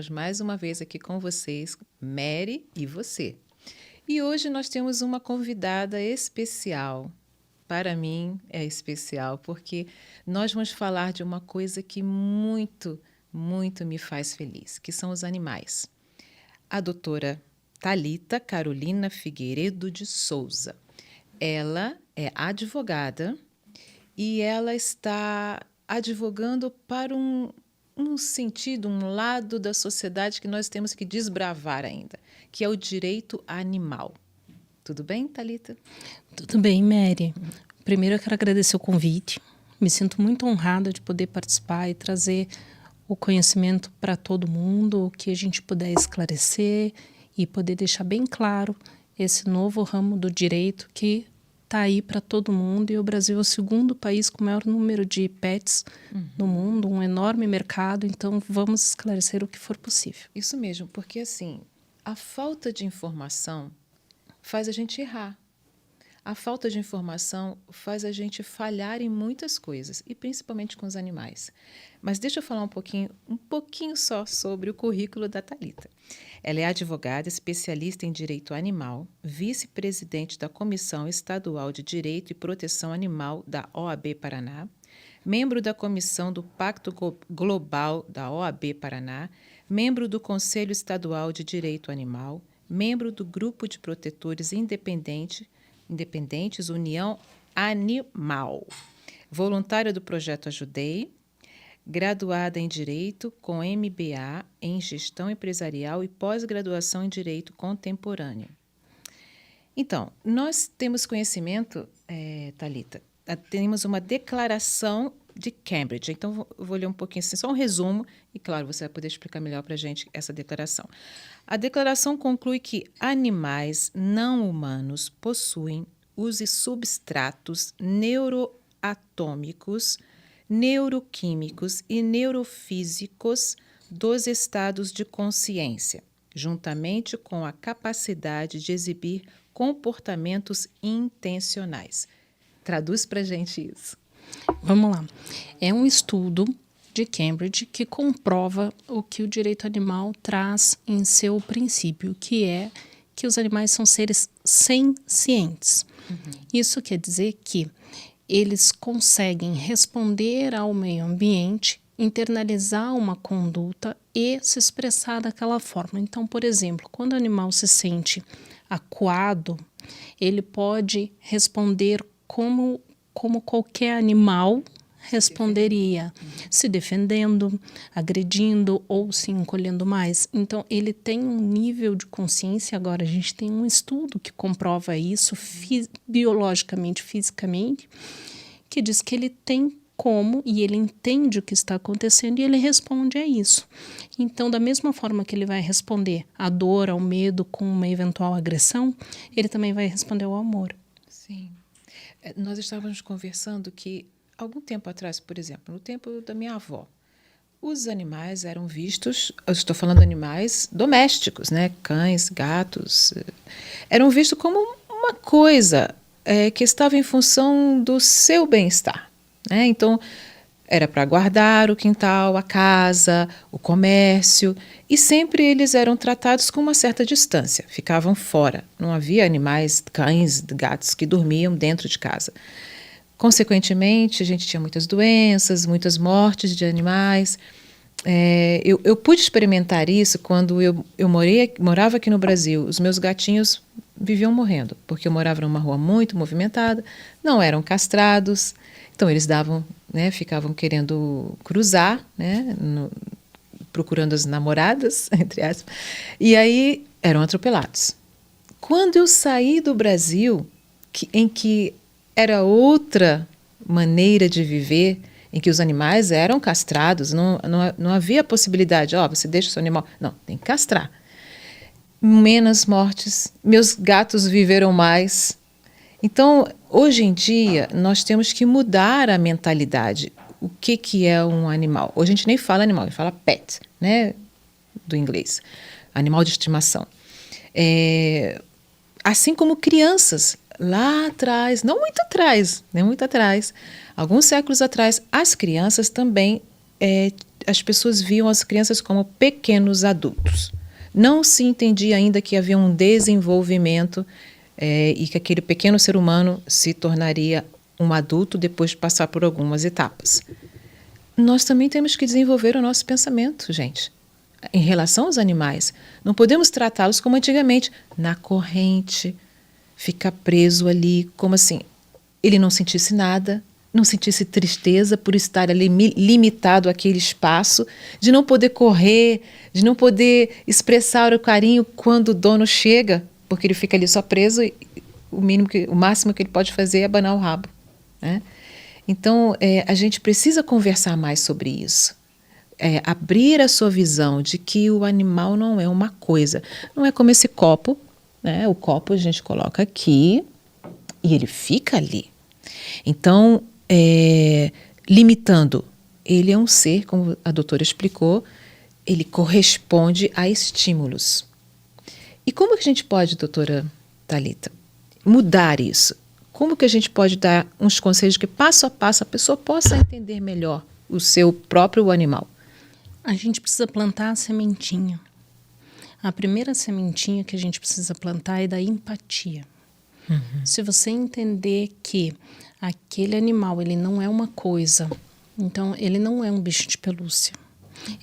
Estamos mais uma vez aqui com vocês, Mary e você. E hoje nós temos uma convidada especial. Para mim é especial porque nós vamos falar de uma coisa que muito me faz feliz, que são os animais. A doutora Thalita Carolina Figueiredo de Souza. Ela é advogada e ela está advogando para um sentido, um lado da sociedade que nós temos que desbravar ainda, que é o direito animal. Tudo bem, Thalita? Tudo bem, Mary. Primeiro eu quero agradecer o convite. Me sinto muito honrada de poder participar e trazer o conhecimento para todo mundo, o que a gente puder esclarecer e poder deixar bem claro esse novo ramo do direito que está aí para todo mundo. E o Brasil é o segundo país com o maior número de pets no mundo, um enorme mercado, então vamos esclarecer o que for possível. Isso mesmo, porque assim, a falta de informação faz a gente errar. A falta de informação faz a gente falhar em muitas coisas, e principalmente com os animais. Mas deixa eu falar um pouquinho só sobre o currículo da Thalita. Ela é advogada, especialista em direito animal, vice-presidente da Comissão Estadual de Direito e Proteção Animal da OAB Paraná, membro da Comissão do Pacto Global da OAB Paraná, membro do Conselho Estadual de Direito Animal, membro do Grupo de Protetores Independentes União Animal, voluntária do Projeto Ajudei, graduada em Direito com MBA em Gestão Empresarial e pós-graduação em Direito Contemporâneo. Então, nós temos conhecimento, Thalita, temos uma declaração de Cambridge. Então, eu vou ler um pouquinho assim, só um resumo, e claro, você vai poder explicar melhor para a gente essa declaração. A declaração conclui que animais não humanos possuem os substratos neuroatômicos, neuroquímicos e neurofísicos dos estados de consciência, juntamente com a capacidade de exibir comportamentos intencionais. Traduz para a gente isso. Vamos lá. É um estudo de Cambridge que comprova o que o direito animal traz em seu princípio, que é que os animais são seres sencientes. Isso quer dizer que eles conseguem responder ao meio ambiente, internalizar uma conduta e se expressar daquela forma. Então, por exemplo, quando o animal se sente acuado, ele pode responder como qualquer animal responderia, se defendendo, agredindo ou se encolhendo mais. Então, ele tem um nível de consciência. Agora, a gente tem um estudo que comprova isso biologicamente, fisicamente, que diz que ele tem como, e ele entende o que está acontecendo e ele responde a isso. Então, da mesma forma que ele vai responder à dor, ao medo com uma eventual agressão, ele também vai responder ao amor. Sim. Nós estávamos conversando que, algum tempo atrás, por exemplo, no tempo da minha avó, os animais eram vistos, eu estou falando de animais domésticos, né? Cães, gatos, eram vistos como uma coisa que estava em função do seu bem-estar, né? Então, era para guardar o quintal, a casa, o comércio, e sempre eles eram tratados com uma certa distância, ficavam fora. Não havia animais, cães, gatos que dormiam dentro de casa. Consequentemente, a gente tinha muitas doenças, muitas mortes de animais. Eu pude experimentar isso quando eu morava aqui no Brasil. Os meus gatinhos viviam morrendo, porque eu morava numa rua muito movimentada, não eram castrados, então eles davam, né, ficavam querendo cruzar, né, procurando as namoradas, entre aspas, e aí eram atropelados. Quando eu saí do Brasil, em que era outra maneira de viver, em que os animais eram castrados, não havia possibilidade, você deixa o seu animal. Não, tem que castrar. Menos mortes, meus gatos viveram mais. Então, hoje em dia, nós temos que mudar a mentalidade. O que é um animal? Hoje a gente nem fala animal, a gente fala pet, né? Do inglês. Animal de estimação. Assim como crianças, lá atrás, não muito atrás, alguns séculos atrás, as crianças também as pessoas viam as crianças como pequenos adultos. Não se entendia ainda que havia um desenvolvimento e que aquele pequeno ser humano se tornaria um adulto depois de passar por algumas etapas. Nós também temos que desenvolver o nosso pensamento, gente, em relação aos animais. Não podemos tratá-los como antigamente, na corrente, ficar preso ali, como assim, ele não sentisse nada, não sentisse tristeza por estar ali limitado àquele espaço, de não poder correr, de não poder expressar o carinho quando o dono chega, porque ele fica ali só preso e o máximo que ele pode fazer é abanar o rabo, né? Então, a gente precisa conversar mais sobre isso. Abrir a sua visão de que o animal não é uma coisa. Não é como esse copo, né? O copo a gente coloca aqui e ele fica ali. Então, limitando, ele é um ser, como a doutora explicou, ele corresponde a estímulos. E como que a gente pode, doutora Thalita, mudar isso? Como que a gente pode dar uns conselhos que passo a passo a pessoa possa entender melhor o seu próprio animal? A gente precisa plantar a sementinha. A primeira sementinha que a gente precisa plantar é da empatia. Se você entender que aquele animal, ele não é uma coisa, então ele não é um bicho de pelúcia,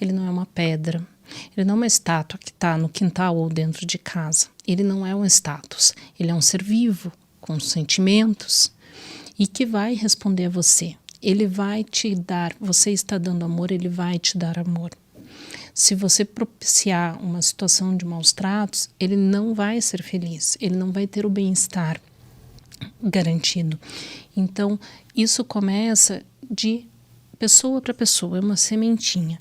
ele não é uma pedra, ele não é uma estátua que está no quintal ou dentro de casa, ele não é um status, ele é um ser vivo, com sentimentos, e que vai responder a você. Ele vai te dar, você está dando amor, ele vai te dar amor. Se você propiciar uma situação de maus tratos, ele não vai ser feliz, ele não vai ter o bem-estar garantido. Então, isso começa de pessoa para pessoa, é uma sementinha.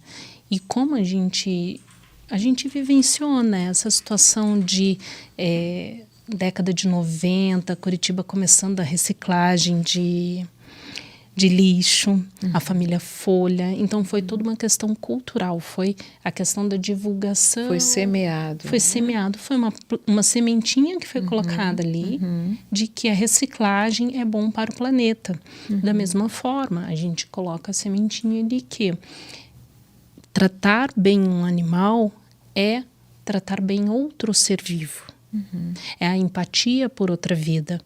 E como a gente vivenciou, né, essa situação de década de 90, Curitiba começando a reciclagem de lixo, a família Folha. Então, foi toda uma questão cultural, foi a questão da divulgação. Foi semeado. Foi semeado, foi uma sementinha que foi colocada ali de que a reciclagem é bom para o planeta. Da mesma forma, a gente coloca a sementinha de que tratar bem um animal é tratar bem outro ser vivo. É a empatia por outra vida,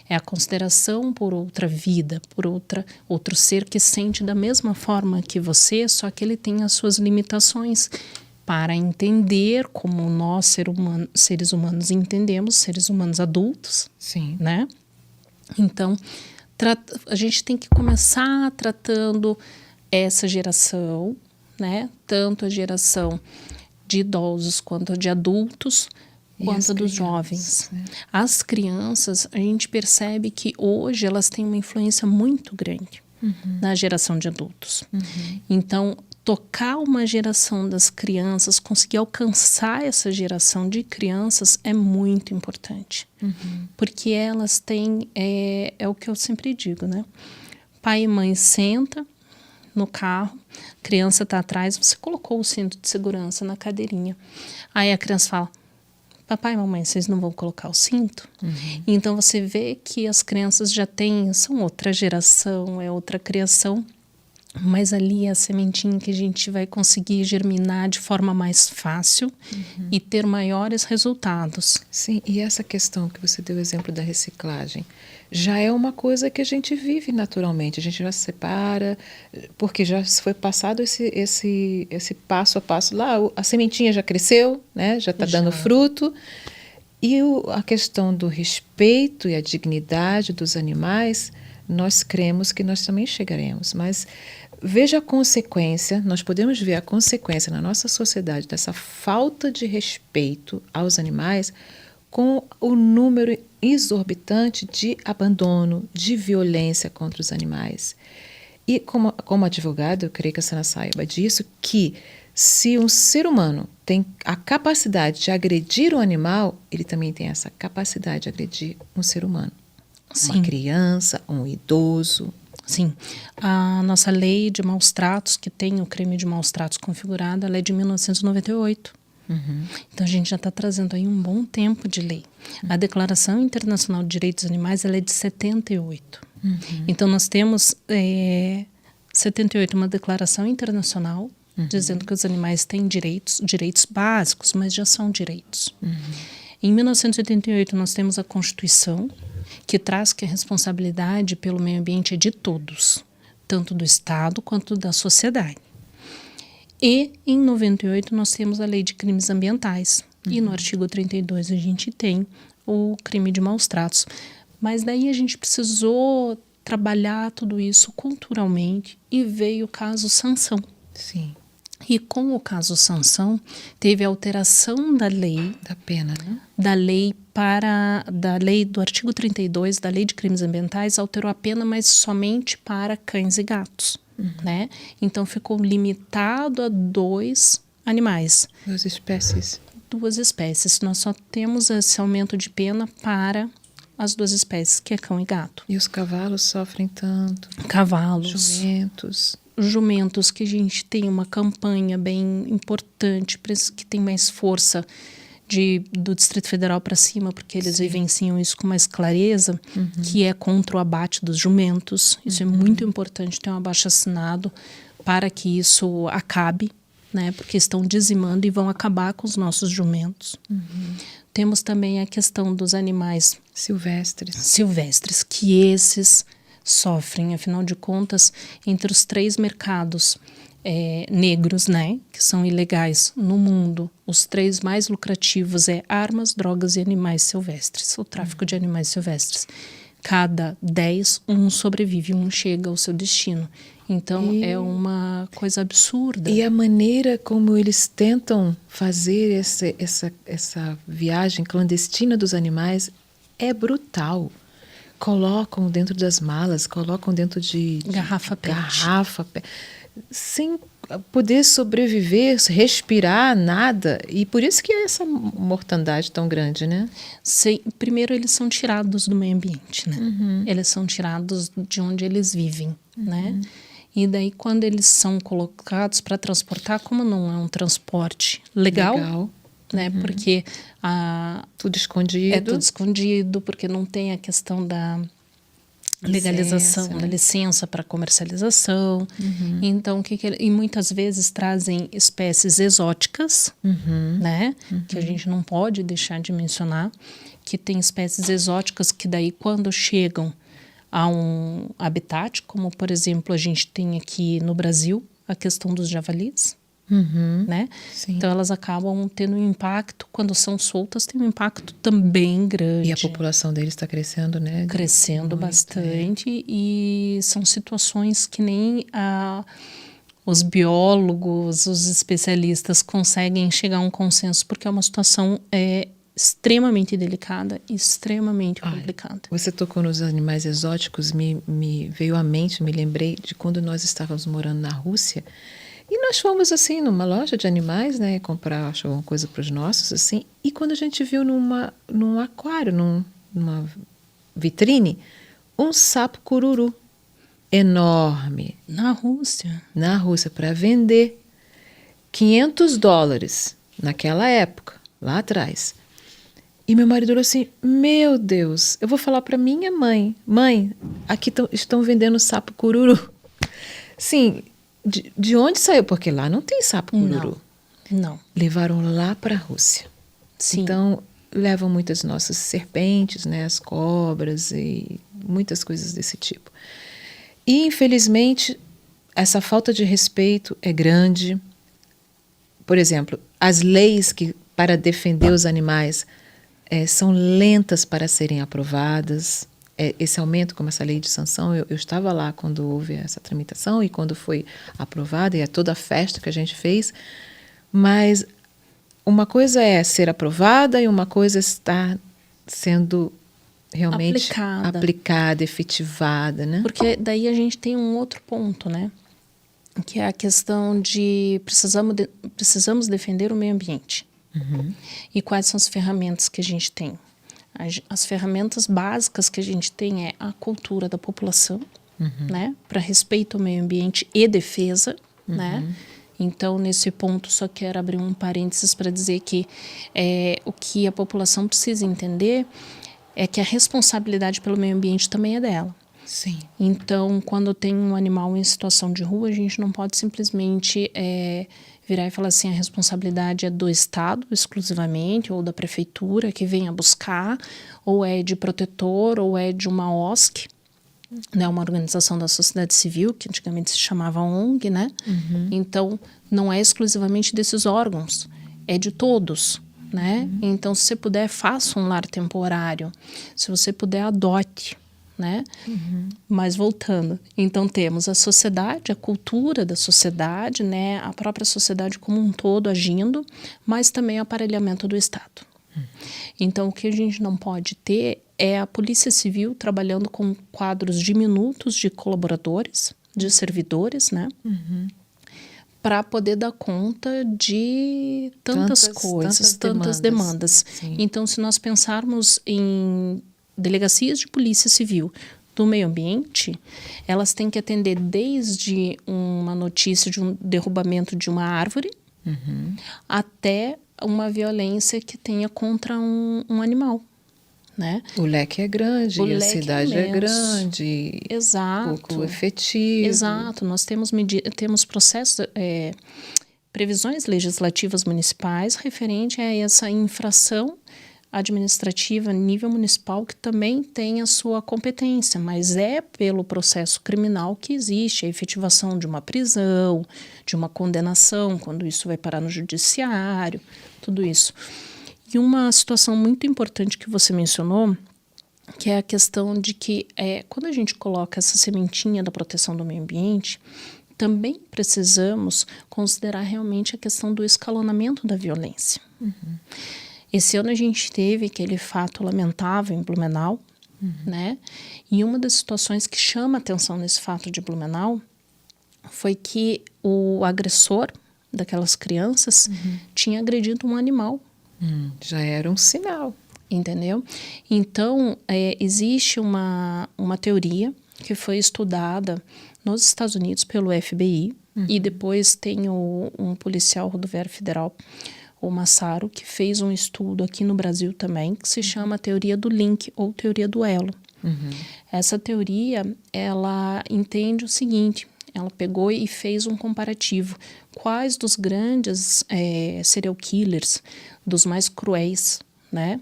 é a consideração por outra vida, por outro ser que sente da mesma forma que você, só que ele tem as suas limitações para entender como nós, seres humanos, entendemos, seres humanos adultos. Sim. Né? Então, a gente tem que começar tratando essa geração, né? Tanto a geração de idosos quanto a de adultos, quanto a dos jovens. Né? As crianças, a gente percebe que hoje elas têm uma influência muito grande na geração de adultos. Então, tocar uma geração das crianças, conseguir alcançar essa geração de crianças é muito importante. Porque elas têm, é o que eu sempre digo, né? Pai e mãe senta no carro, criança está atrás, você colocou o cinto de segurança na cadeirinha. Aí a criança fala: papai e mamãe, vocês não vão colocar o cinto? Então você vê que as crianças são outra geração, é outra criação, mas ali é a sementinha que a gente vai conseguir germinar de forma mais fácil e ter maiores resultados. Sim, e essa questão que você deu o exemplo da reciclagem, já é uma coisa que a gente vive naturalmente, a gente já se separa, porque já foi passado esse passo a passo lá, a sementinha já cresceu, né? Já está dando fruto, e a questão do respeito e a dignidade dos animais, nós cremos que nós também chegaremos, mas veja a consequência, nós podemos ver a consequência na nossa sociedade dessa falta de respeito aos animais com o número exorbitante de abandono, de violência contra os animais. E como advogado, eu creio que a senhora saiba disso, que se um ser humano tem a capacidade de agredir um animal, ele também tem essa capacidade de agredir um ser humano. Sim. Uma criança, um idoso. Sim. A nossa lei de maus tratos, que tem o crime de maus tratos configurado, ela é de 1998. Então a gente já está trazendo aí um bom tempo de lei. A Declaração Internacional de Direitos dos Animais, ela é de 78. Então nós temos 78, uma declaração internacional dizendo que os animais têm direitos básicos, mas já são direitos. Em 1988, nós temos a Constituição, que traz que a responsabilidade pelo meio ambiente é de todos, tanto do Estado quanto da sociedade. E, em 98, nós temos a Lei de Crimes Ambientais. E no artigo 32 a gente tem o crime de maus tratos. Mas daí a gente precisou trabalhar tudo isso culturalmente e veio o caso Sansão. Sim. E com o caso Sansão, teve a alteração da lei, Da pena, né? da lei do artigo 32 da Lei de Crimes Ambientais, alterou a pena, mas somente para cães e gatos, né? Então ficou limitado a 2 animais, 2 espécies. 2 espécies. Nós só temos esse aumento de pena para as 2 espécies, que é cão e gato. E os cavalos sofrem tanto. Cavalos, Jumentos. que a gente tem uma campanha bem importante, que tem mais força do Distrito Federal para cima, porque eles vivenciam isso com mais clareza, que é contra o abate dos jumentos. Isso é muito importante, ter um abaixo-assinado para que isso acabe, né? Porque estão dizimando e vão acabar com os nossos jumentos. Temos também a questão dos animais silvestres, que esses sofrem, afinal de contas, entre os 3 mercados negros, né, que são ilegais no mundo, os 3 mais lucrativos é armas, drogas e animais silvestres, o tráfico de animais silvestres. Cada 10, um sobrevive, um chega ao seu destino. Então, é uma coisa absurda. E a maneira como eles tentam fazer essa viagem clandestina dos animais é brutal. Colocam dentro das malas, colocam dentro de Garrafa PET. Sem poder sobreviver, respirar, nada. E por isso que é essa mortandade tão grande, né? Primeiro, eles são tirados do meio ambiente, né? Eles são tirados de onde eles vivem, né? E daí, quando eles são colocados para transportar, como não é um transporte legal. Né? Porque tudo escondido. É tudo escondido, porque não tem a questão da legalização, da licença para comercialização. Então, e muitas vezes trazem espécies exóticas, né? Que a gente não pode deixar de mencionar, que tem espécies exóticas que daí, quando chegam a um habitat, como, por exemplo, a gente tem aqui no Brasil, a questão dos javalis, né? Então elas acabam tendo um impacto, quando são soltas, tem um impacto também grande. E a população deles está crescendo, né? Crescendo bastante, e são situações que nem os biólogos, os especialistas conseguem chegar a um consenso, porque é uma situação extremamente delicada e extremamente complicada. Você tocou nos animais exóticos, me veio à mente, me lembrei de quando nós estávamos morando na Rússia. E nós fomos, assim, numa loja de animais, né, comprar, acho, alguma coisa para os nossos, assim, e quando a gente viu num aquário, numa vitrine, um sapo cururu enorme. Na Rússia, para vender. $500 naquela época, lá atrás. E meu marido falou assim, meu Deus, eu vou falar para minha mãe, aqui estão vendendo sapo cururu. Sim. De onde saiu? Porque lá não tem sapo cururu. Não. Levaram lá para a Rússia. Sim. Então, levam muitas nossas serpentes, né, as cobras e muitas coisas desse tipo. E, infelizmente, essa falta de respeito é grande. Por exemplo, as leis para defender os animais são lentas para serem aprovadas. Esse aumento, como essa lei de sanção, eu estava lá quando houve essa tramitação e quando foi aprovada, e toda a festa que a gente fez, mas uma coisa é ser aprovada e uma coisa é estar sendo realmente aplicada, efetivada, né? Porque daí a gente tem um outro ponto, né? Que é a questão de precisamos defender o meio ambiente. E quais são as ferramentas que a gente tem? As ferramentas básicas que a gente tem é a cultura da população, né, para respeito ao meio ambiente e defesa, né? Então, nesse ponto, só quero abrir um parênteses para dizer que o que a população precisa entender é que a responsabilidade pelo meio ambiente também é dela. Sim. Então, quando tem um animal em situação de rua, a gente não pode simplesmente virar e falar assim, a responsabilidade é do Estado exclusivamente, ou da prefeitura que venha buscar, ou é de protetor, ou é de uma OSC, né, uma organização da sociedade civil, que antigamente se chamava ONG, né? Então, não é exclusivamente desses órgãos, é de todos, né? Então, se você puder, faça um lar temporário. Se você puder, adote, né? Mas voltando, então temos a sociedade, a cultura da sociedade, né? A própria sociedade como um todo agindo, mas também o aparelhamento do Estado. Então, o que a gente não pode ter é a Polícia Civil trabalhando com quadros diminutos de colaboradores, de servidores, né? Para poder dar conta de tantas coisas, tantas demandas. Então, se nós pensarmos em delegacias de polícia civil do meio ambiente, elas têm que atender desde uma notícia de um derrubamento de uma árvore até uma violência que tenha contra um animal, né? O leque é grande, a cidade é grande, pouco efetivo. Exato, nós temos processos, previsões legislativas municipais referente a essa infração administrativa a nível municipal que também tem a sua competência, mas é pelo processo criminal que existe a efetivação de uma prisão, de uma condenação, quando isso vai parar no judiciário, tudo isso. E uma situação muito importante que você mencionou, que é a questão de que quando a gente coloca essa sementinha da proteção do meio ambiente, também precisamos considerar realmente a questão do escalonamento da violência. Esse ano a gente teve aquele fato lamentável em Blumenau, né? E uma das situações que chama atenção nesse fato de Blumenau foi que o agressor daquelas crianças tinha agredido um animal. Já era um sinal. Entendeu? Então, existe uma teoria que foi estudada nos Estados Unidos pelo FBI e depois tem um policial rodoviário federal, o Massaro, que fez um estudo aqui no Brasil também, que se chama teoria do link ou teoria do elo. Essa teoria, ela entende o seguinte, ela pegou e fez um comparativo. Quais dos grandes serial killers, dos mais cruéis, né?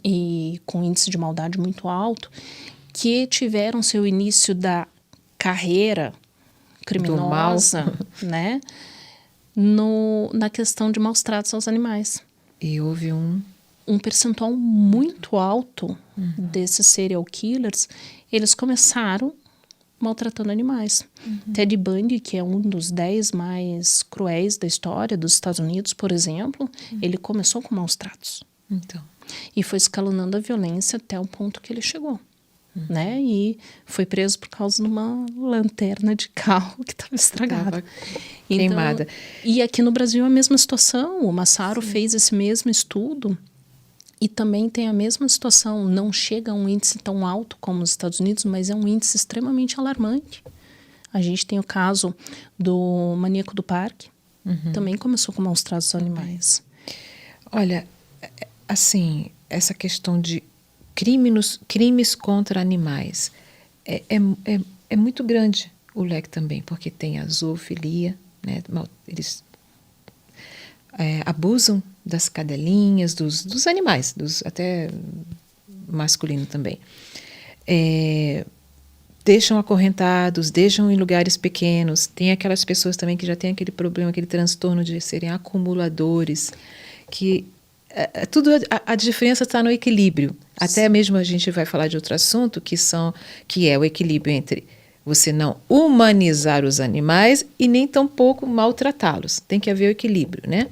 E com índice de maldade muito alto, que tiveram seu início da carreira criminosa, né? Na questão de maus tratos aos animais. E houve um percentual muito alto desses serial killers, eles começaram maltratando animais. Ted Bundy, que é um dos 10 mais cruéis da história dos Estados Unidos, por exemplo, ele começou com maus tratos. E foi escalonando a violência até o ponto que ele chegou. Né? E foi preso por causa de uma lanterna de carro que estava estragada. Queimada. E aqui no Brasil a mesma situação. O Massaro fez esse mesmo estudo e também tem a mesma situação. Não chega a um índice tão alto como nos Estados Unidos, mas é um índice extremamente alarmante. A gente tem o caso do maníaco do parque. Também começou com maus tratos aos animais. Olha, assim, essa questão de crimes contra animais é muito grande o leque também, porque tem a zoofilia, né? Eles abusam das cadelinhas, dos animais, até masculino também. Deixam acorrentados, deixam em lugares pequenos. Tem aquelas pessoas também que já têm aquele problema, aquele transtorno de serem acumuladores, que a diferença está no equilíbrio. Até mesmo a gente vai falar de outro assunto, que é o equilíbrio entre você não humanizar os animais e nem tampouco maltratá-los. Tem que haver o equilíbrio, né?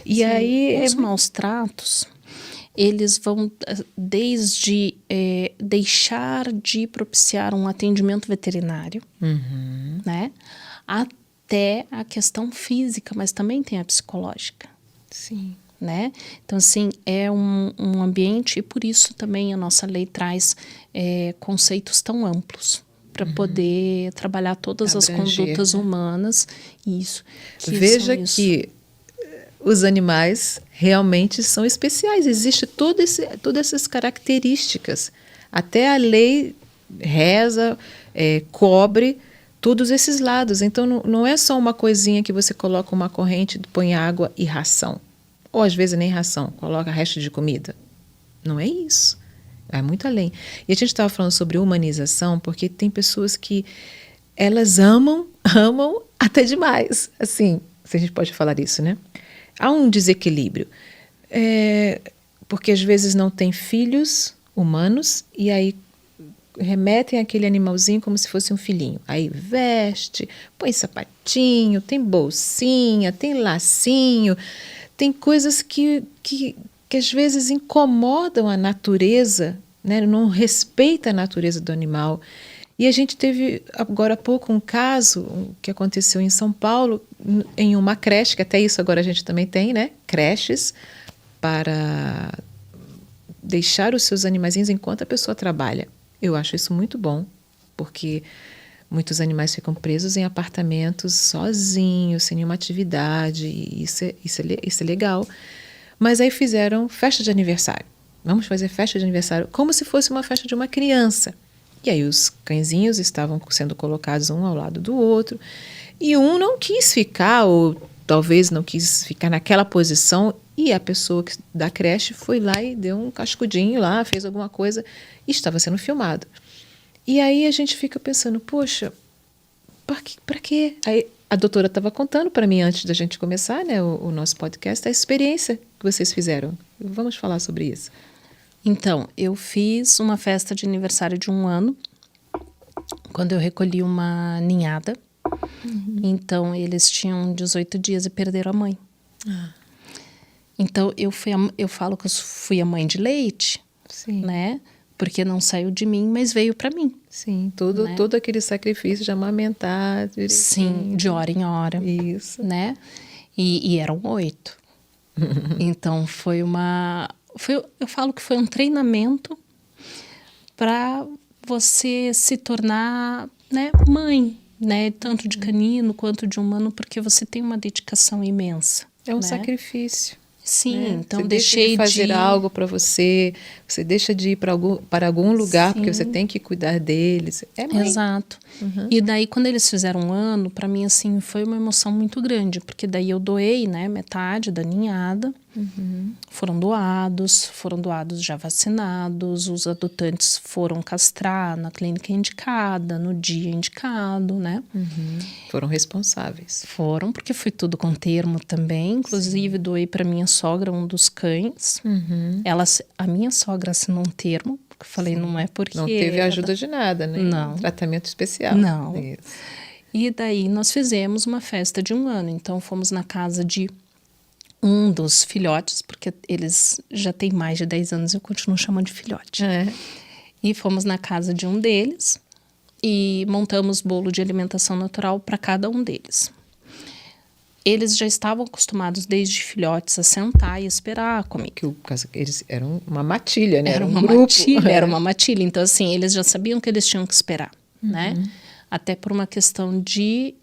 E aí os maus tratos, eles vão desde deixar de propiciar um atendimento veterinário, né? Até a questão física, mas também tem a psicológica. Sim. Né? Então, assim, é um ambiente, e por isso também a nossa lei traz conceitos tão amplos para poder trabalhar todas as condutas humanas. Isso. Veja que os animais realmente são especiais. Existem todas essas características. Até a lei reza, cobre todos esses lados. Então, não é só uma coisinha que você coloca uma corrente, põe água e ração. Ou às vezes nem ração, coloca resto de comida. Não é isso. É muito além. E a gente estava falando sobre humanização, porque tem pessoas que elas amam até demais. Assim, se a gente pode falar isso, né? Há um desequilíbrio. Porque às vezes não tem filhos humanos e aí remetem aquele animalzinho como se fosse um filhinho. Aí veste, põe sapatinho, tem bolsinha, tem lacinho, tem coisas que às vezes incomodam a natureza, né? Não respeita a natureza do animal. E a gente teve agora há pouco um caso que aconteceu em São Paulo, em uma creche, que até isso agora a gente também tem, né? Creches para deixar os seus animaizinhos enquanto a pessoa trabalha. Eu acho isso muito bom, porque muitos animais ficam presos em apartamentos sozinhos, sem nenhuma atividade, e isso é legal. Mas aí fizeram festa de aniversário. Vamos fazer festa de aniversário como se fosse uma festa de uma criança. E aí os cãezinhos estavam sendo colocados um ao lado do outro, e um não quis ficar, ou talvez não quis ficar naquela posição, e a pessoa da creche foi lá e deu um cascudinho lá, fez alguma coisa, e estava sendo filmado. E aí a gente fica pensando, poxa, para quê? Aí a doutora estava contando para mim, antes da gente começar, né, o nosso podcast, a experiência que vocês fizeram. Vamos falar sobre isso. Então, eu fiz uma festa de aniversário de 1 ano, quando eu recolhi uma ninhada. Então, eles tinham 18 dias e perderam a mãe. Então, eu falo que eu fui a mãe de leite, Sim. né? Porque não saiu de mim, mas veio para mim. Sim, todo aquele sacrifício de amamentar. Direitinho. Sim, de hora em hora. Isso. Né? E eram 8. Então, eu falo que foi um treinamento para você se tornar, né, mãe, né, tanto de canino quanto de humano, porque você tem uma dedicação imensa. É um né? sacrifício. Sim, né? então você deixei deixa de fazer algo para você deixa de ir para algum lugar, Sim. porque você tem que cuidar deles. É mãe. Exato. E daí, quando eles fizeram 1 ano, para mim, assim, foi uma emoção muito grande, porque daí eu doei, né, metade da ninhada. Foram doados já vacinados, os adotantes foram castrar na clínica indicada, no dia indicado, né? Foram responsáveis. Foram, porque foi tudo com termo também. Inclusive, doei para minha sogra um dos cães. A minha sogra assinou um termo, porque eu falei, não é porque... Não teve ajuda de nada, né? Não. Tratamento especial. Não. Isso. E daí nós fizemos uma festa de 1 ano. Então, fomos na casa de um dos filhotes, porque eles já têm mais de 10 anos, eu continuo chamando de filhote. E fomos na casa de um deles e montamos bolo de alimentação natural para cada um deles. Eles já estavam acostumados desde filhotes a sentar e esperar a comida. Eles eram uma matilha, né? Era um uma grupo. matilha, era uma matilha. Então, assim, eles já sabiam que eles tinham que esperar, né? Até por uma questão de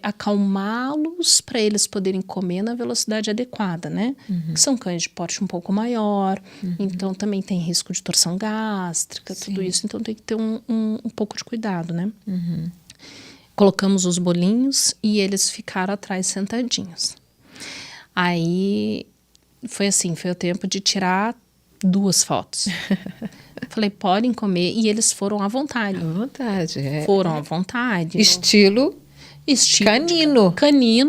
acalmá-los para eles poderem comer na velocidade adequada, né? Que são cães de porte um pouco maior, então também tem risco de torção gástrica, tudo isso. Então tem que ter um pouco de cuidado, né? Colocamos os bolinhos e eles ficaram atrás sentadinhos. Aí foi assim, foi o tempo de tirar 2 fotos. Falei, podem comer. E eles foram à vontade. À vontade, Foram à vontade. Estilo canino.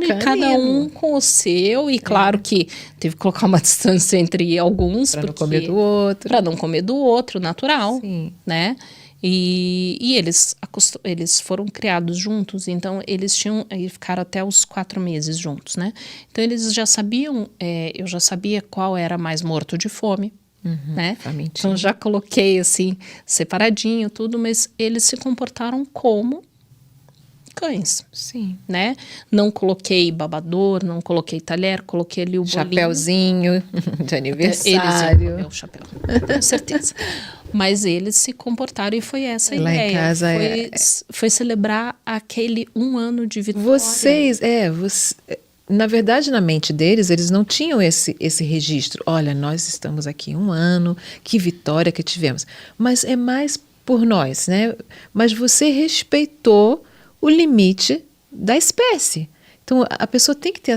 E cada um com o seu. E claro que teve que colocar uma distância entre alguns. Para não comer do outro. Para não comer do outro, natural. Sim. Né? E eles foram criados juntos, então eles ficaram até os 4 meses juntos, né? Então eles já sabiam, eu já sabia qual era mais morto de fome, né? Famintinho. Então já coloquei assim, separadinho, tudo, mas eles se comportaram como cães. Sim. Né? Não coloquei babador, não coloquei talher, coloquei ali o bolinho. Chapeuzinho de aniversário. Meu chapéu, tenho certeza. Mas eles se comportaram e foi essa a Lá ideia. Em casa foi celebrar aquele 1 ano de vitória. Na verdade, na mente deles, eles não tinham esse registro. Olha, nós estamos aqui 1 ano, que vitória que tivemos. Mas é mais por nós, né? Mas você respeitou o limite da espécie. Então, a pessoa tem que ter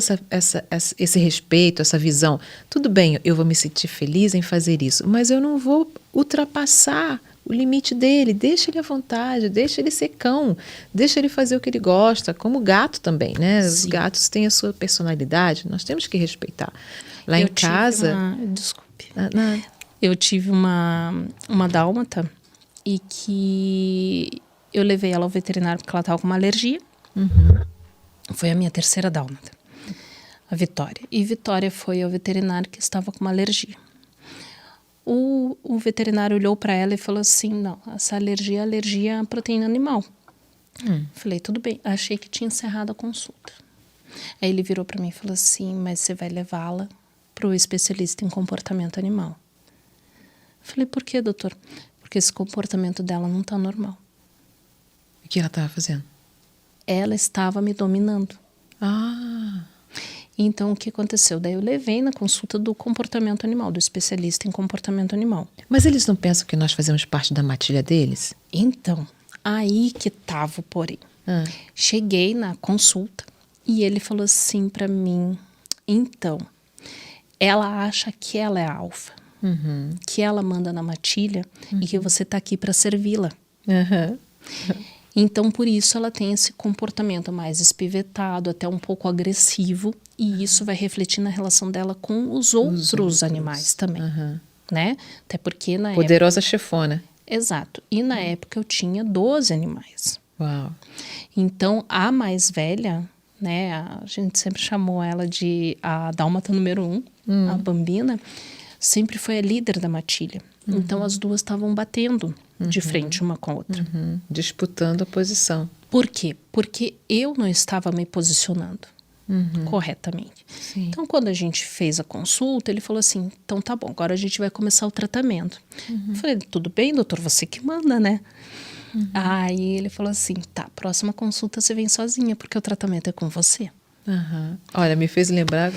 esse respeito, essa visão. Tudo bem, eu vou me sentir feliz em fazer isso, mas eu não vou ultrapassar o limite dele. Deixa ele à vontade, deixa ele ser cão, deixa ele fazer o que ele gosta, como o gato também, né? Os gatos têm a sua personalidade, nós temos que respeitar. Lá em casa... Desculpe. Eu tive uma dálmata e que eu levei ela ao veterinário porque ela estava com uma alergia. Foi a minha terceira dálmata, a Vitória. E Vitória foi ao veterinário que estava com uma alergia. O veterinário olhou para ela e falou assim, não, essa alergia é alergia à proteína animal. Falei, tudo bem. Achei que tinha encerrado a consulta. Aí ele virou para mim e falou assim, mas você vai levá-la para o especialista em comportamento animal. Falei, por quê, doutor? Porque esse comportamento dela não está normal. O que ela estava fazendo? Ela estava me dominando. Então, o que aconteceu? Daí eu levei na consulta do comportamento animal, do especialista em comportamento animal. Mas eles não pensam que nós fazemos parte da matilha deles? Então, aí que estava o porém. Cheguei na consulta e ele falou assim para mim, então, ela acha que ela é a alfa, que ela manda na matilha e que você está aqui para servi-la. Então, por isso, ela tem esse comportamento mais espivetado, até um pouco agressivo, e isso vai refletir na relação dela com os outros animais também, né? Até porque na Poderosa chefona. Exato. E na época eu tinha 12 animais. Uau. Então, a mais velha, né? A gente sempre chamou ela de a dálmata número 1, a Bambina, sempre foi a líder da matilha. Então, as duas estavam batendo de frente uma com a outra. Disputando a posição. Por quê? Porque eu não estava me posicionando corretamente. Sim. Então, quando a gente fez a consulta, ele falou assim, então tá bom, agora a gente vai começar o tratamento. Eu falei, tudo bem, doutor, você que manda, né? Aí ele falou assim, tá, próxima consulta você vem sozinha, porque o tratamento é com você. Olha, me fez lembrar,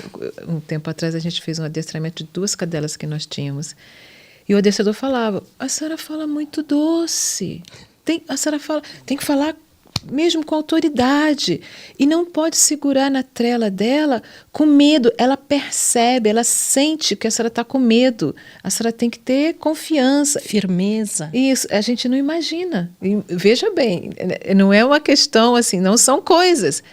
um tempo atrás a gente fez um adestramento de 2 cadelas que nós tínhamos. E o adestrador falava, a senhora fala muito doce. A senhora fala, tem que falar mesmo com autoridade. E não pode segurar na trela dela com medo. Ela percebe, ela sente que a senhora está com medo. A senhora tem que ter confiança. Firmeza. Isso, a gente não imagina. E, veja bem, não é uma questão assim, não são coisas.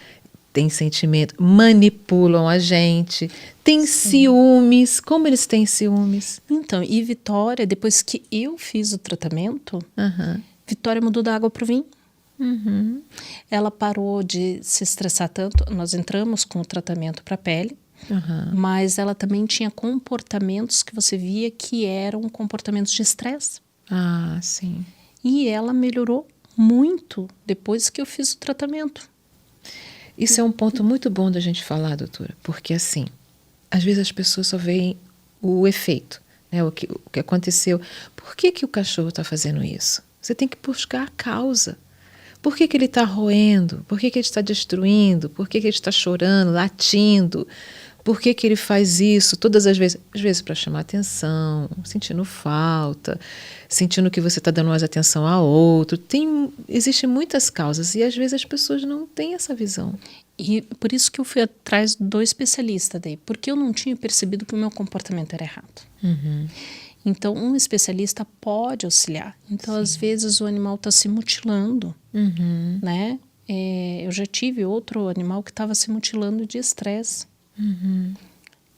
Tem sentimento, manipulam a gente, tem ciúmes. Como eles têm ciúmes? Então, e Vitória, depois que eu fiz o tratamento, Vitória mudou da água para o vinho. Ela parou de se estressar tanto. Nós entramos com o tratamento para a pele, mas ela também tinha comportamentos que você via que eram comportamentos de estresse. Sim. E ela melhorou muito depois que eu fiz o tratamento. Isso é um ponto muito bom da gente falar, doutora, porque assim, às vezes as pessoas só veem o efeito, né? O que aconteceu. Por que o cachorro está fazendo isso? Você tem que buscar a causa. Por que ele está roendo? Por que ele está destruindo? Por que ele está chorando, latindo? Por que ele faz isso todas as vezes para chamar atenção, sentindo falta, sentindo que você está dando mais atenção a outro. Existem muitas causas e às vezes as pessoas não têm essa visão. E por isso que eu fui atrás do especialista daí, porque eu não tinha percebido que o meu comportamento era errado. Então, um especialista pode auxiliar. Então, às vezes, o animal está se mutilando, né? Eu já tive outro animal que estava se mutilando de estresse.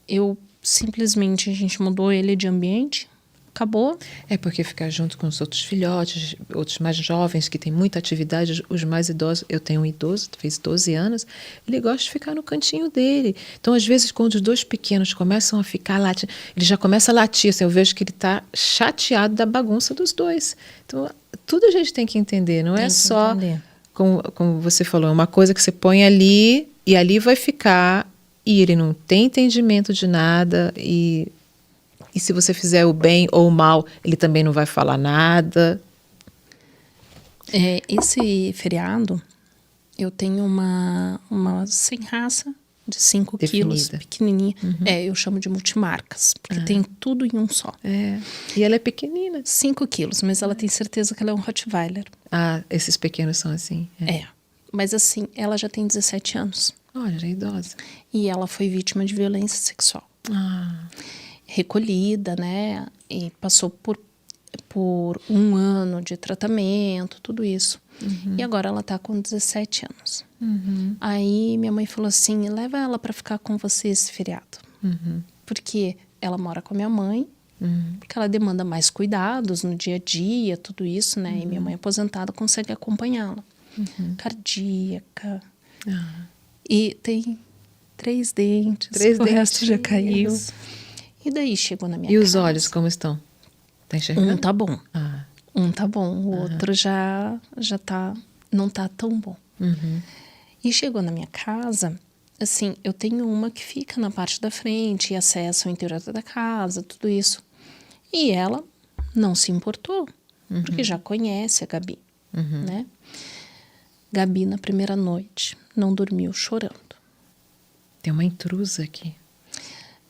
Eu simplesmente, a gente mudou ele de ambiente, acabou. É porque ficar junto com os outros filhotes, outros mais jovens que têm muita atividade, os mais idosos, eu tenho um idoso, fez 12 anos, ele gosta de ficar no cantinho dele. Então, às vezes, quando os 2 pequenos começam a ficar latindo, ele já começa a latir, assim, eu vejo que ele está chateado da bagunça dos 2. Então, tudo a gente tem que entender, não é só, como você falou, é uma coisa que você põe ali e ali vai ficar e ele não tem entendimento de nada e se você fizer o bem ou o mal, ele também não vai falar nada. Esse feriado, eu tenho uma sem raça de 5 Definida. quilos, pequenininha. Eu chamo de multimarcas, porque tem tudo em um só. E ela é pequenina. 5 quilos, mas ela tem certeza que ela é um Rottweiler. Ah, esses pequenos são assim. Mas assim, ela já tem 17 anos. Olha, já é idosa. E ela foi vítima de violência sexual. Recolhida, né? E passou por 1 ano de tratamento, tudo isso. E agora ela tá com 17 anos. Aí minha mãe falou assim, leva ela para ficar com você esse feriado. Porque ela mora com a minha mãe, porque ela demanda mais cuidados no dia a dia, tudo isso, né? E minha mãe aposentada consegue acompanhá-la. Cardíaca. E tem 3 dentes, o resto já caiu. E daí chegou na minha casa. E os olhos, como estão? Tá enxergando? Um tá bom. Um tá bom, o outro já tá, não tá tão bom. E chegou na minha casa, assim, eu tenho uma que fica na parte da frente e acessa o interior da casa, tudo isso. E ela não se importou, porque já conhece a Gabi, né? Gabi, na primeira noite, não dormiu chorando. Tem uma intrusa aqui.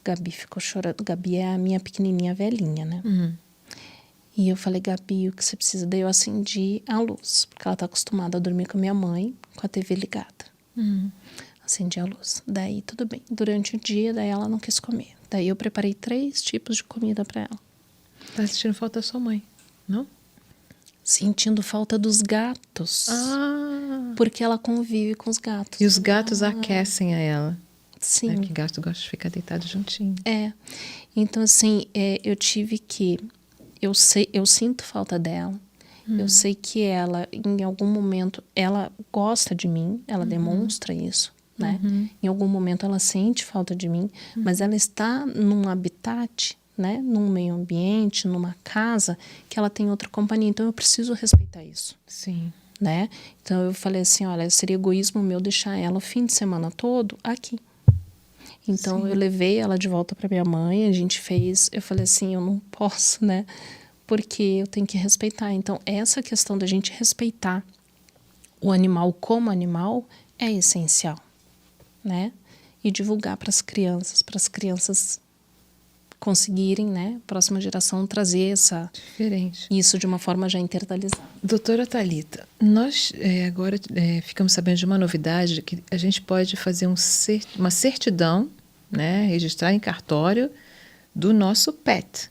Gabi ficou chorando. Gabi é a minha pequenininha velhinha, né? E eu falei, Gabi, o que você precisa? Daí eu acendi a luz, porque ela tá acostumada a dormir com a minha mãe, com a TV ligada. Acendi a luz. Daí tudo bem. Durante o dia, daí ela não quis comer. Daí eu preparei 3 tipos de comida para ela. Tá sentindo falta da sua mãe, não? Sentindo falta dos gatos. Porque ela convive com os gatos. E os gatos aquecem a ela. Sim. É que gato gosta de ficar deitado juntinho. Então, assim, eu tive que... Eu sinto falta dela. Eu sei que ela, em algum momento, ela gosta de mim. Ela demonstra isso, né? Em algum momento ela sente falta de mim. Mas ela está num habitat, né? Num meio ambiente, numa casa, que ela tem outra companhia. Então, eu preciso respeitar isso. Sim. Né? Então, eu falei assim, olha, seria egoísmo meu deixar ela o fim de semana todo aqui. Então, eu levei ela de volta para minha mãe, a gente fez... Eu falei assim, eu não posso, né? Porque eu tenho que respeitar. Então, essa questão da gente respeitar o animal como animal é essencial, né? E divulgar para as crianças conseguirem, né? Próxima geração trazer isso de uma forma já internalizada. Doutora Thalita, nós agora ficamos sabendo de uma novidade, que a gente pode fazer uma certidão, né, registrar em cartório do nosso pet.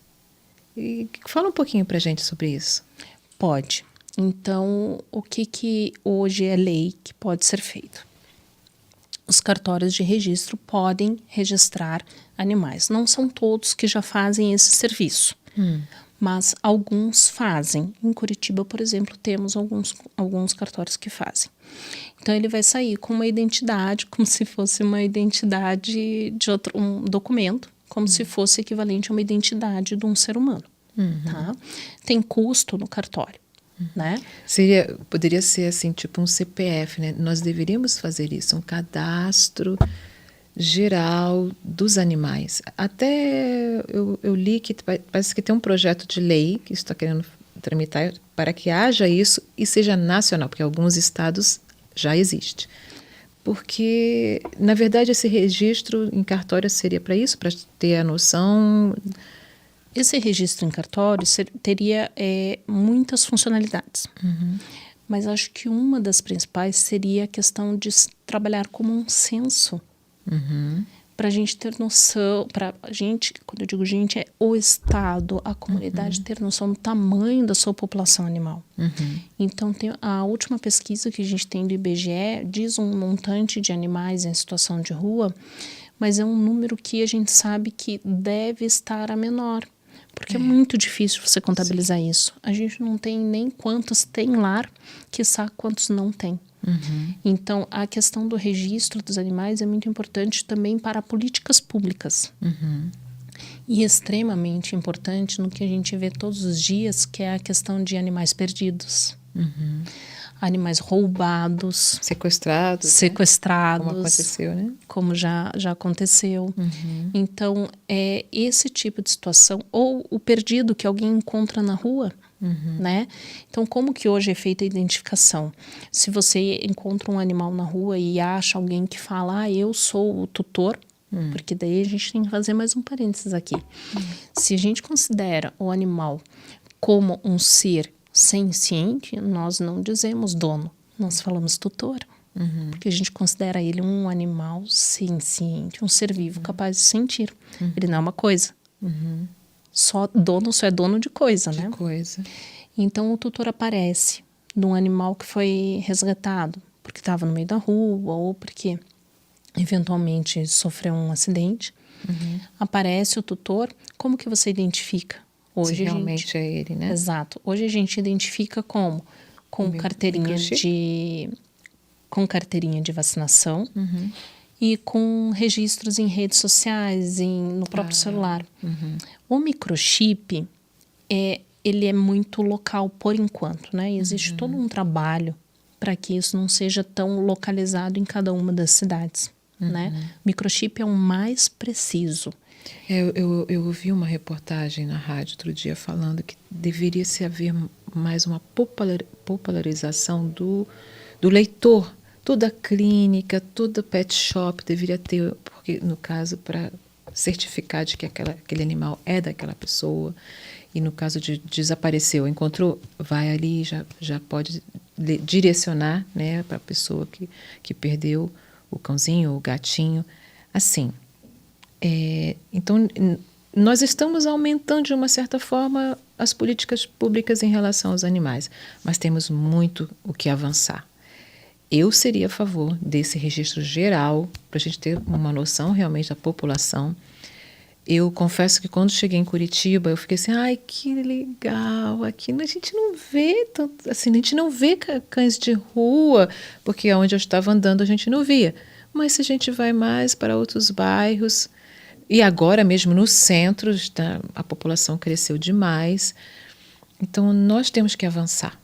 E fala um pouquinho pra gente sobre isso. Pode. Então, o que hoje é lei que pode ser feito? Os cartórios de registro podem registrar animais. Não são todos que já fazem esse serviço, mas alguns fazem. Em Curitiba, por exemplo, temos alguns cartórios que fazem. Então, ele vai sair com uma identidade, como se fosse uma identidade de um documento, como se fosse equivalente a uma identidade de um ser humano. Tá? Tem custo no cartório. Né? Poderia ser assim, tipo um CPF, né? Nós deveríamos fazer isso, um cadastro geral dos animais. Até eu li que parece que tem um projeto de lei que está querendo tramitar para que haja isso e seja nacional, porque em alguns estados já existe. Porque, na verdade, esse registro em cartório seria para isso, para ter a noção... Esse registro em cartório teria muitas funcionalidades. Mas acho que uma das principais seria a questão de trabalhar como um censo. Para a gente ter noção, para a gente, quando eu digo gente, é o Estado, a comunidade ter noção do tamanho da sua população animal. Então, a última pesquisa que a gente tem do IBGE diz um montante de animais em situação de rua, mas é um número que a gente sabe que deve estar a menor. Porque é muito difícil você contabilizar isso. A gente não tem nem quantos tem lar, quiçá quantos não tem. Então, a questão do registro dos animais é muito importante também para políticas públicas. E extremamente importante no que a gente vê todos os dias, que é a questão de animais perdidos. animais roubados, sequestrados, como aconteceu, né? Como já aconteceu. Então, é esse tipo de situação, ou o perdido que alguém encontra na rua, né? Então, como que hoje é feita a identificação? Se você encontra um animal na rua e acha alguém que fala, eu sou o tutor, porque daí a gente tem que fazer mais um parênteses aqui. Se a gente considera o animal como um ser senciente, nós não dizemos dono, nós falamos tutor. Porque a gente considera ele um animal senciente, um ser vivo capaz de sentir. Ele não é uma coisa. Só é dono de coisa, né? De coisa. Então o tutor aparece de um animal que foi resgatado porque estava no meio da rua ou porque eventualmente sofreu um acidente. Aparece o tutor. Como que você identifica? Hoje se realmente é ele, né? Exato. Hoje a gente identifica como? Com carteirinha de vacinação e com registros em redes sociais, no próprio celular. O microchip, ele é muito local por enquanto, né? E existe todo um trabalho para que isso não seja tão localizado em cada uma das cidades, né? O microchip é o mais preciso. Eu ouvi uma reportagem na rádio outro dia falando que deveria se haver mais uma popularização do leitor. Toda clínica, toda pet shop deveria ter, porque no caso, para certificar de que aquele animal é daquela pessoa. E no caso de desapareceu, encontrou, vai ali, já pode direcionar, né, para a pessoa que perdeu o cãozinho ou o gatinho. Assim, então, nós estamos aumentando de uma certa forma as políticas públicas em relação aos animais, mas temos muito o que avançar. Eu seria a favor desse registro geral, para a gente ter uma noção realmente da população. Eu confesso que quando cheguei em Curitiba, eu fiquei assim, ai, que legal, aqui a gente não vê tanto, assim, a gente não vê cães de rua, porque onde eu estava andando a gente não via. Mas se a gente vai mais para outros bairros, e agora mesmo no centro, a população cresceu demais. Então, nós temos que avançar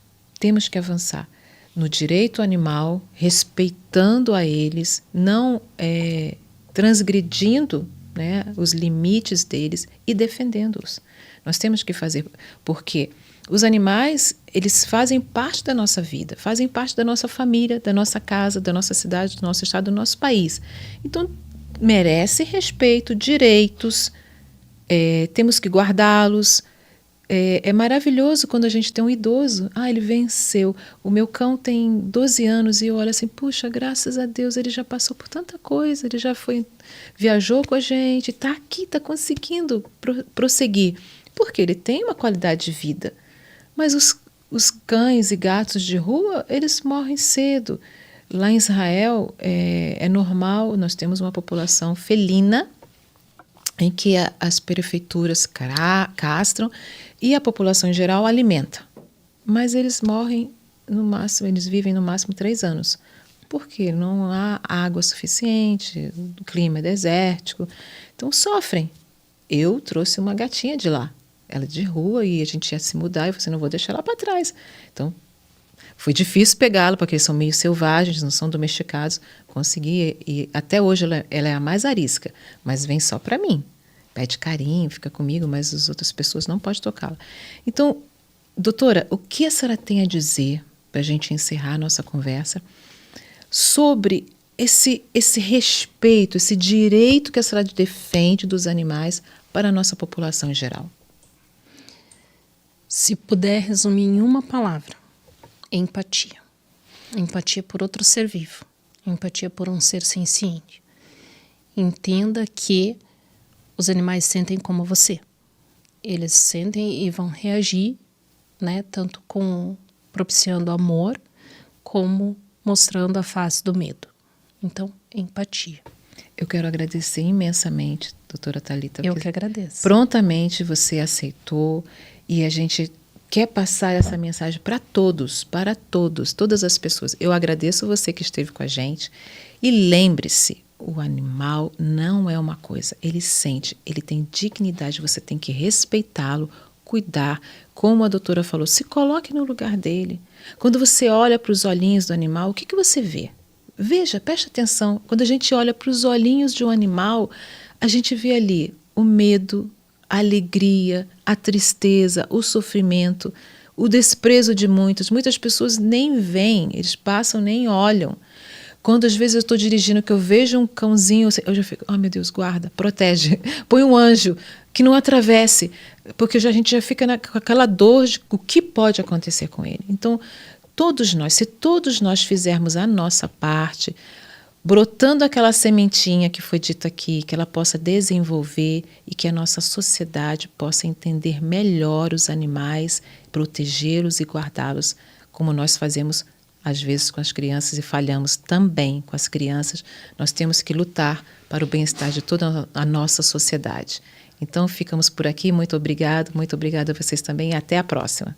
no direito animal, respeitando a eles, não transgredindo, né, os limites deles e defendendo-os. Nós temos que fazer, porque os animais, eles fazem parte da nossa vida, fazem parte da nossa família, da nossa casa, da nossa cidade, do nosso estado, do nosso país. Então, merece respeito, direitos, temos que guardá-los. É maravilhoso quando a gente tem um idoso. Ele venceu. O meu cão tem 12 anos e eu olho assim, puxa, graças a Deus, ele já passou por tanta coisa, ele já viajou com a gente, está aqui, está conseguindo prosseguir. Porque ele tem uma qualidade de vida. Mas os cães e gatos de rua, eles morrem cedo. Lá em Israel, é normal, nós temos uma população felina, em que as prefeituras castram e a população em geral alimenta. Mas eles morrem no máximo, eles vivem no máximo 3 anos. Porque não há água suficiente, o clima é desértico. Então sofrem. Eu trouxe uma gatinha de lá, ela de rua, e a gente ia se mudar, e eu falei assim, não vou deixar ela para trás. Então, foi difícil pegá-la, porque eles são meio selvagens, não são domesticados. Consegui, e até hoje ela é a mais arisca, mas vem só para mim. Pede carinho, fica comigo, mas as outras pessoas não podem tocá-la. Então, doutora, o que a senhora tem a dizer, para a gente encerrar a nossa conversa, sobre esse respeito, esse direito que a senhora defende dos animais para a nossa população em geral? Se puder resumir em uma palavra, empatia. Empatia por outro ser vivo. Empatia por um ser senciente. Entenda que os animais sentem como você. Eles sentem e vão reagir, né, tanto propiciando amor, como mostrando a face do medo. Então, empatia. Eu quero agradecer imensamente, doutora Thalita. Eu que agradeço. Prontamente você aceitou, e a gente quer passar essa mensagem para todos, todas as pessoas. Eu agradeço você que esteve com a gente, e lembre-se, o animal não é uma coisa, ele sente, ele tem dignidade, você tem que respeitá-lo cuidar. Como a doutora falou, se coloque no lugar dele. Quando você olha para os olhinhos do animal, o que você vê? Veja, preste atenção. Quando a gente olha para os olhinhos de um animal, a gente vê ali o medo, a alegria, a tristeza, o sofrimento, o desprezo de muitos. Muitas pessoas nem veem, eles passam, nem olham. Quando às vezes eu estou dirigindo, que eu vejo um cãozinho, eu já fico, oh meu Deus, guarda, protege, põe um anjo que não atravesse, porque a gente já fica com aquela dor de o que pode acontecer com ele. Então, todos nós, se todos nós fizermos a nossa parte, brotando aquela sementinha que foi dita aqui, que ela possa desenvolver e que a nossa sociedade possa entender melhor os animais, protegê-los e guardá-los, como nós fazemos às vezes com as crianças e falhamos também com as crianças, nós temos que lutar para o bem-estar de toda a nossa sociedade. Então, ficamos por aqui. Muito obrigada a vocês também e até a próxima.